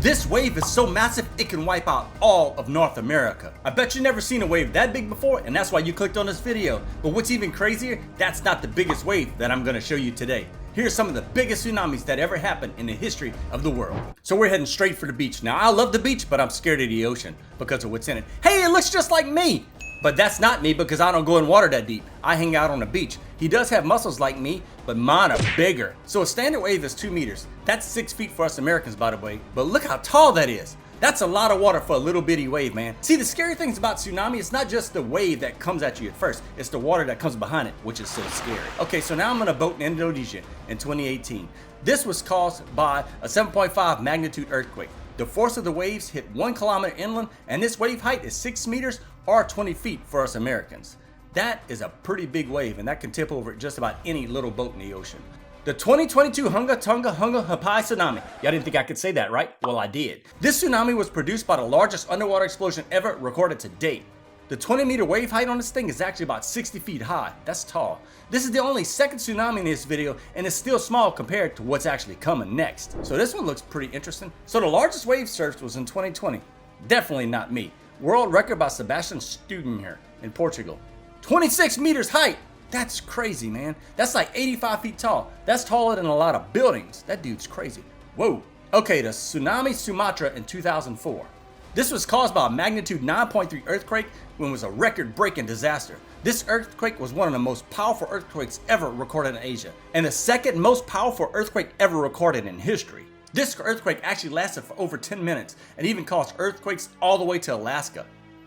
This wave is so massive it can wipe out all of North America. I bet you never seen a wave that big before, and that's why you clicked on this video. But what's even crazier, that's not the biggest wave that I'm gonna show you today. Here's some of the biggest tsunamis that ever happened in the history of the world. So we're heading straight for the beach. Now I love the beach, but I'm scared of the ocean because of what's in it. Hey, it looks just like me! But that's not me because I don't go in water that deep. I hang out on the beach. He does have muscles like me, but mine are bigger. So a standard wave is 2 meters. That's 6 feet for us Americans, by the way. But look how tall that is. That's a lot of water for a little bitty wave, man. See, the scary things about tsunami, it's not just the wave that comes at you at first. It's the water that comes behind it, which is so scary. Okay, so now I'm on a boat in Indonesia in 2018. This was caused by a 7.5 magnitude earthquake. The force of the waves hit 1 kilometer inland, and this wave height is 6 meters or 20 feet for us Americans. That is a pretty big wave, and that can tip over just about any little boat in the ocean. The 2022 Hunga Tonga Hunga Hapai Tsunami. Y'all didn't think I could say that, right? Well, I did. This tsunami was produced by the largest underwater explosion ever recorded to date. The 20-meter wave height on this thing is actually about 60 feet high. That's tall. This is the only second tsunami in this video, and it's still small compared to what's actually coming next. So this one looks pretty interesting. So the largest wave surf was in 2020. Definitely not me. World record by Sebastian Studen here in Portugal. 26 meters height. That's crazy, man. That's like 85 feet tall. That's taller than a lot of buildings. That dude's crazy. Whoa. Okay, the tsunami Sumatra in 2004. This was caused by a magnitude 9.3 earthquake when it was a record-breaking disaster. This earthquake was one of the most powerful earthquakes ever recorded in Asia, and the second most powerful earthquake ever recorded in history. This earthquake actually lasted for over 10 minutes and even caused earthquakes all the way to Alaska.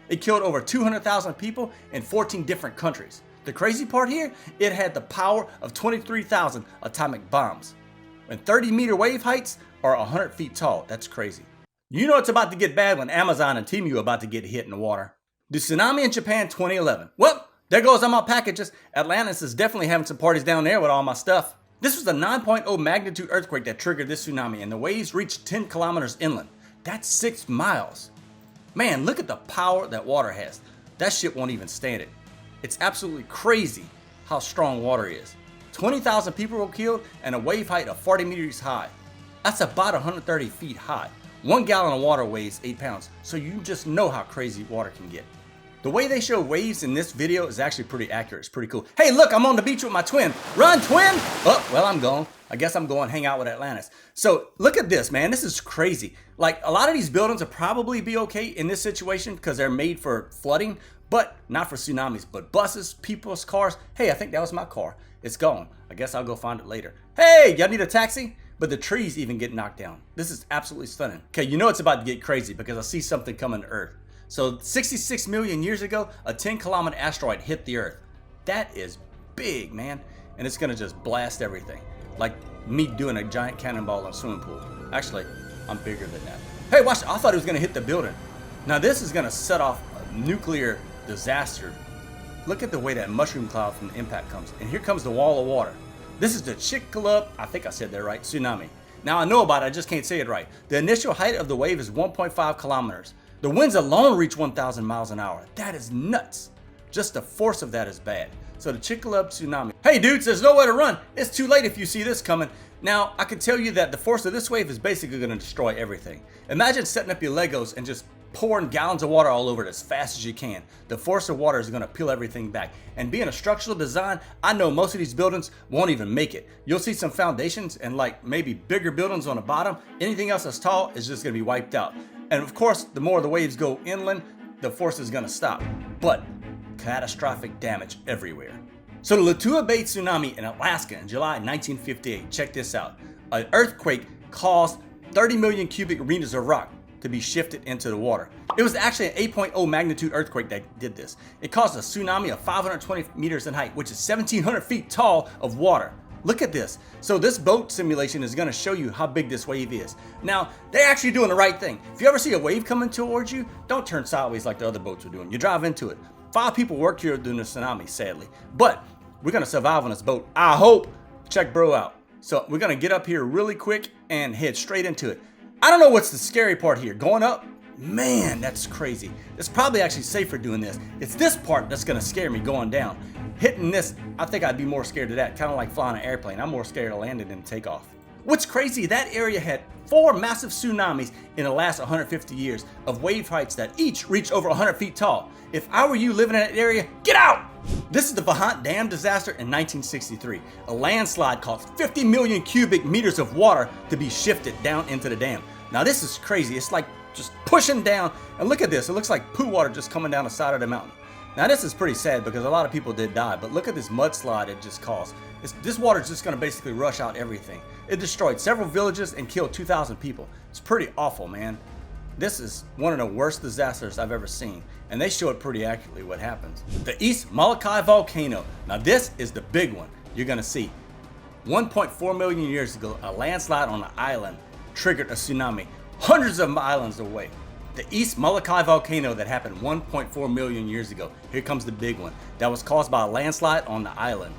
It killed over 200,000 people in 14 different countries. The crazy part here, it had the power of 23,000 atomic bombs. And 30-meter wave heights are 100 feet tall. That's crazy. You know it's about to get bad when Amazon and Temu are about to get hit in the water. The tsunami in Japan 2011. Well, there goes all my packages. Atlantis is definitely having some parties down there with all my stuff. This was a 9.0 magnitude earthquake that triggered this tsunami, and the waves reached 10 kilometers inland. That's 6 miles. Man, look at the power that water has. That shit won't even stand it. It's absolutely crazy how strong water is. 20,000 people were killed and a wave height of 40 meters high. That's about 130 feet high. 1 gallon of water weighs 8 pounds, so you just know how crazy water can get. The way they show waves in this video is actually pretty accurate. It's pretty cool. Hey, look, I'm on the beach with my twin. Run, twin! Oh, well, I'm gone. I guess I'm going to hang out with Atlantis. So look at this, man. This is crazy. Like, a lot of these buildings will probably be okay in this situation because they're made for flooding, but not for tsunamis. But buses, people's cars. Hey, I think that was my car. It's gone. I guess I'll go find it later. Hey, y'all need a taxi? But the trees even get knocked down. This is absolutely stunning. Okay, you know it's about to get crazy because I see something coming to Earth. So 66 million years ago, a 10-kilometer asteroid hit the Earth. That is big, man. And it's gonna just blast everything. Like me doing a giant cannonball in a swimming pool. Actually, I'm bigger than that. Hey, watch, I thought it was gonna hit the building. Now this is gonna set off a nuclear disaster. Look at the way that mushroom cloud from the impact comes. And here comes the wall of water. This is the Chicxulub, I think I said that right, tsunami. Now I know about it, I just can't say it right. The initial height of the wave is 1.5 kilometers. The winds alone reach 1,000 miles an hour. That is nuts. Just the force of that is bad. So the Chicxulub tsunami. Hey dudes, there's nowhere to run. It's too late if you see this coming. Now, I can tell you that the force of this wave is basically gonna destroy everything. Imagine setting up your Legos and just pouring gallons of water all over it as fast as you can. The force of water is gonna peel everything back. And being a structural design, I know most of these buildings won't even make it. You'll see some foundations and like maybe bigger buildings on the bottom. Anything else that's tall is just gonna be wiped out. And of course, the more the waves go inland, the force is gonna stop. But catastrophic damage everywhere. So the Lituya Bay Tsunami in Alaska in July 1958, check this out. An earthquake caused 30 million cubic meters of rock to be shifted into the water. It was actually an 8.0 magnitude earthquake that did this. It caused a tsunami of 520 meters in height, which is 1,700 feet tall of water. Look at this. So this boat simulation is gonna show you how big this wave is. Now, they're actually doing the right thing. If you ever see a wave coming towards you, don't turn sideways like the other boats were doing. You drive into it. 5 people worked here during the tsunami, sadly. But we're gonna survive on this boat, I hope. Check bro out. So we're gonna get up here really quick and head straight into it. I don't know what's the scary part here. Going up, man, that's crazy. It's probably actually safer doing this. It's this part that's gonna scare me going down. Hitting this, I think I'd be more scared of that, kind of like flying an airplane. I'm more scared of landing than takeoff. What's crazy, that area had 4 massive tsunamis in the last 150 years of wave heights that each reached over 100 feet tall. If I were you living in that area, get out! This is the Vajont Dam Disaster in 1963. A landslide caused 50 million cubic meters of water to be shifted down into the dam. Now this is crazy. It's like just pushing down, and look at this. It looks like poo water just coming down the side of the mountain. Now this is pretty sad because a lot of people did die, but look at this mudslide it just caused. This water is just going to basically rush out everything. It destroyed several villages and killed 2,000 people. It's pretty awful, man. This is one of the worst disasters I've ever seen, and they show it pretty accurately what happens. The East Molokai Volcano. Now this is the big one you're going to see. 1.4 million years ago, a landslide on an island triggered a tsunami hundreds of islands away. The East Molokai Volcano that happened 1.4 million years ago. Here comes the big one. That was caused by a landslide on the island.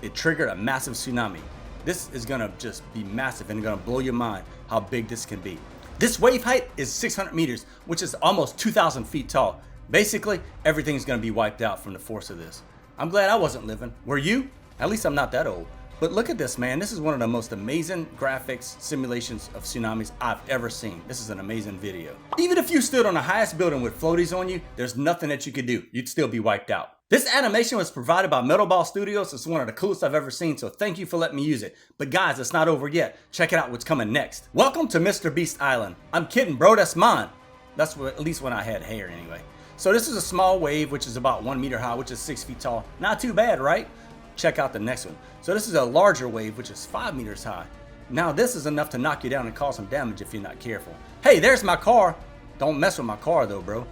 It triggered a massive tsunami. This is gonna just be massive and gonna blow your mind how big this can be. This wave height is 600 meters, which is almost 2,000 feet tall. Basically, everything's gonna be wiped out from the force of this. I'm glad I wasn't living. Were you? At least I'm not that old. But look at this, man. This is one of the most amazing graphics simulations of tsunamis I've ever seen. This is an amazing video. Even if you stood on the highest building with floaties on you, there's nothing that you could do. You'd still be wiped out. This animation was provided by Metal Ball Studios. It's one of the coolest I've ever seen, so thank you for letting me use it. But guys, it's not over yet. Check it out what's coming next. Welcome to Mr. Beast Island. I'm kidding, bro. That's mine. That's what, at least when I had hair anyway. So this is a small wave, which is about 1 meter high, which is 6 feet tall. Not too bad, right? Check out the next one. So this is a larger wave, which is 5 meters high. Now this is enough to knock you down and cause some damage if you're not careful. Hey, there's my car. Don't mess with my car though, bro.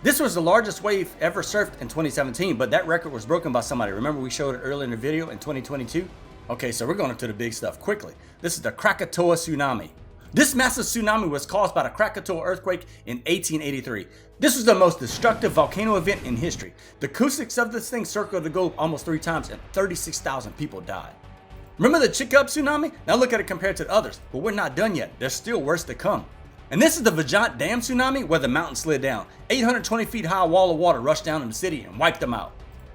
This was the largest wave ever surfed in 2017, but that record was broken by somebody. Remember we showed it earlier in the video in 2022? Okay, so we're going into the big stuff quickly. This is the Krakatoa Tsunami. This massive tsunami was caused by the Krakatoa earthquake in 1883. This was the most destructive volcano event in history. The acoustics of this thing circled the globe almost 3 times and 36,000 people died. Remember the Chicxulub tsunami? Now look at it compared to the others, but we're not done yet. There's still worse to come. And this is the Vajont Dam Tsunami where the mountain slid down. 820 feet high wall of water rushed down in the city and wiped them out.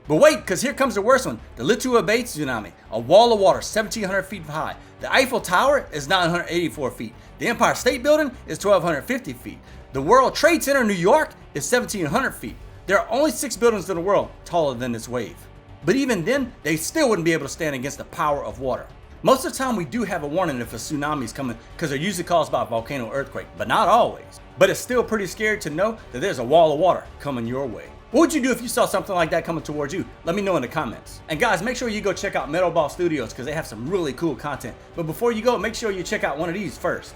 But wait, because here comes the worst one, the Lituya Bay Tsunami, a wall of water 1,700 feet high. The Eiffel Tower is 984 feet. The Empire State Building is 1,250 feet. The World Trade Center in New York is 1,700 feet. There are only 6 buildings in the world taller than this wave. But even then, they still wouldn't be able to stand against the power of water. Most of the time we do have a warning if a tsunami is coming because they're usually caused by a volcano earthquake, but not always. But it's still pretty scary to know that there's a wall of water coming your way. What would you do if you saw something like that coming towards you? Let me know in the comments. And guys, make sure you go check out Metal Ball Studios because they have some really cool content. But before you go, make sure you check out one of these first.